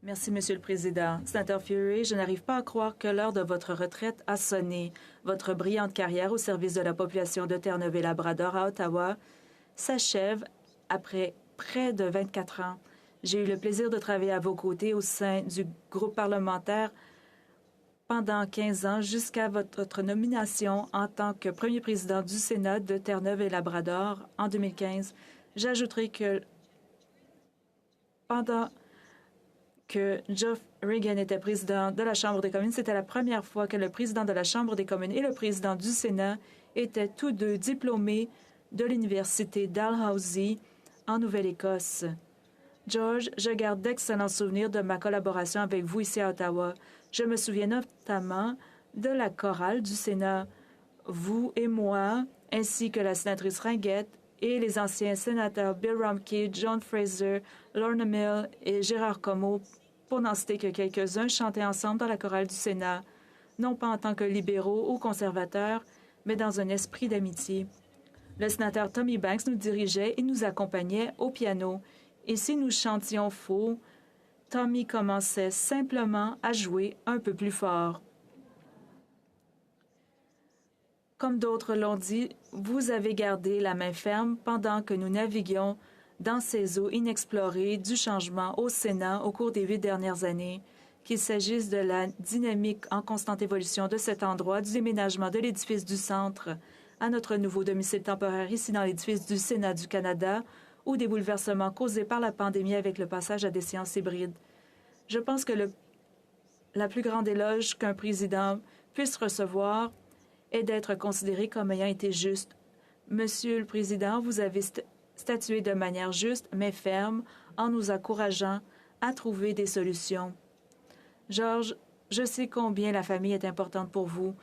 Merci, Monsieur le Président. Sénateur Fury, je n'arrive pas à croire que l'heure de votre retraite a sonné. Votre brillante carrière au service de la population de Terre-Neuve et Labrador à Ottawa s'achève après près de 24 ans. J'ai eu le plaisir de travailler à vos côtés au sein du groupe parlementaire pendant 15 ans jusqu'à votre nomination en tant que premier président du Sénat de Terre-Neuve et Labrador en 2015. J'ajouterai que pendant que Geoff Reagan était président de la Chambre des communes, c'était la première fois que le président de la Chambre des communes et le président du Sénat étaient tous deux diplômés de l'Université Dalhousie en Nouvelle-Écosse. George, je garde d'excellents souvenirs de ma collaboration avec vous ici à Ottawa. Je me souviens notamment de la chorale du Sénat. Vous et moi, ainsi que la sénatrice Ringuette et les anciens sénateurs Bill Romkey, John Fraser, Lorna Mill et Gérard Comeau, pour n'en citer que quelques-uns, chantaient ensemble dans la chorale du Sénat, non pas en tant que libéraux ou conservateurs, mais dans un esprit d'amitié. Le sénateur Tommy Banks nous dirigeait et nous accompagnait au piano. Et si nous chantions faux, Tommy commençait simplement à jouer un peu plus fort. Comme d'autres l'ont dit, vous avez gardé la main ferme pendant que nous naviguions dans ces eaux inexplorées du changement au Sénat au cours des 8 dernières années, qu'il s'agisse de la dynamique en constante évolution de cet endroit, du déménagement de l'édifice du centre à notre nouveau domicile temporaire ici dans l'édifice du Sénat du Canada, ou des bouleversements causés par la pandémie avec le passage à des séances hybrides. Je pense que la plus grande éloge qu'un président puisse recevoir est d'être considéré comme ayant été juste. Monsieur le Président, vous avez statué de manière juste mais ferme en nous encourageant à trouver des solutions. George, je sais combien la famille est importante pour vous.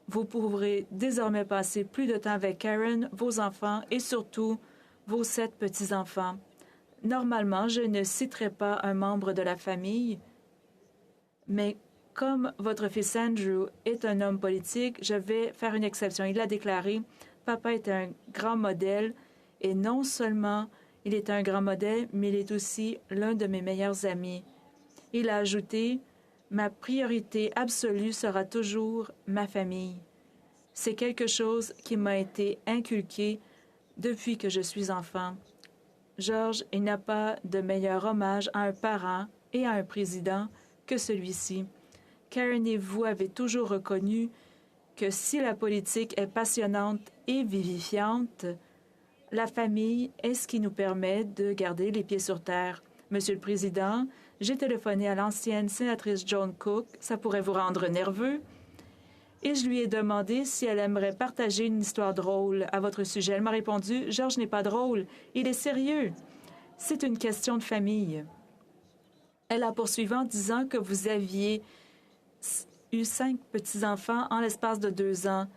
Vous pourrez désormais passer plus de temps avec Karen, vos enfants et surtout vos 7 petits-enfants. Normalement, je ne citerai pas un membre de la famille, mais comme votre fils Andrew est un homme politique, je vais faire une exception. Il a déclaré « Papa est un grand modèle et non seulement il est un grand modèle, mais il est aussi l'un de mes meilleurs amis. » Il a ajouté « Ma priorité absolue sera toujours ma famille. » C'est quelque chose qui m'a été inculqué depuis que je suis enfant. George, il n'y a pas de meilleur hommage à un parent et à un président que celui-ci. Karen et vous avez toujours reconnu que si la politique est passionnante et vivifiante, la famille est ce qui nous permet de garder les pieds sur terre. Monsieur le Président, j'ai téléphoné à l'ancienne sénatrice Joan Cook, ça pourrait vous rendre nerveux, et je lui ai demandé si elle aimerait partager une histoire drôle à votre sujet. Elle m'a répondu « George n'est pas drôle, il est sérieux. C'est une question de famille. » Elle a poursuivi en disant que vous aviez eu 5 petits-enfants en l'espace de 2 ans.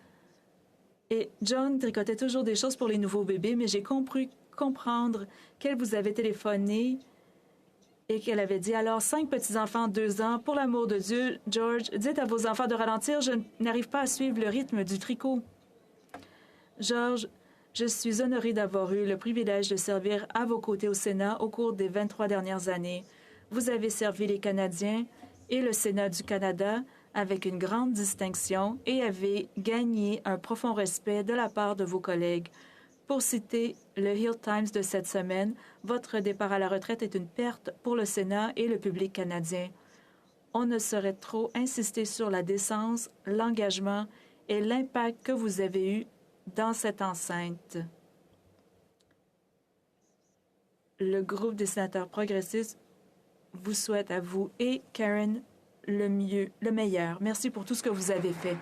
Et John tricotait toujours des choses pour les nouveaux bébés, mais j'ai compris comprendre qu'elle vous avait téléphoné et qu'elle avait dit « Alors, 5 petits-enfants, 2 ans, pour l'amour de Dieu, George, dites à vos enfants de ralentir, je n'arrive pas à suivre le rythme du tricot. » George, je suis honorée d'avoir eu le privilège de servir à vos côtés au Sénat au cours des 23 dernières années. Vous avez servi les Canadiens et le Sénat du Canada avec une grande distinction et avez gagné un profond respect de la part de vos collègues. Pour citer le Hill Times de cette semaine, votre départ à la retraite est une perte pour le Sénat et le public canadien. On ne saurait trop insister sur la décence, l'engagement et l'impact que vous avez eu dans cette enceinte. Le groupe des sénateurs progressistes vous souhaite à vous et Karen le meilleur. Merci pour tout ce que vous avez fait.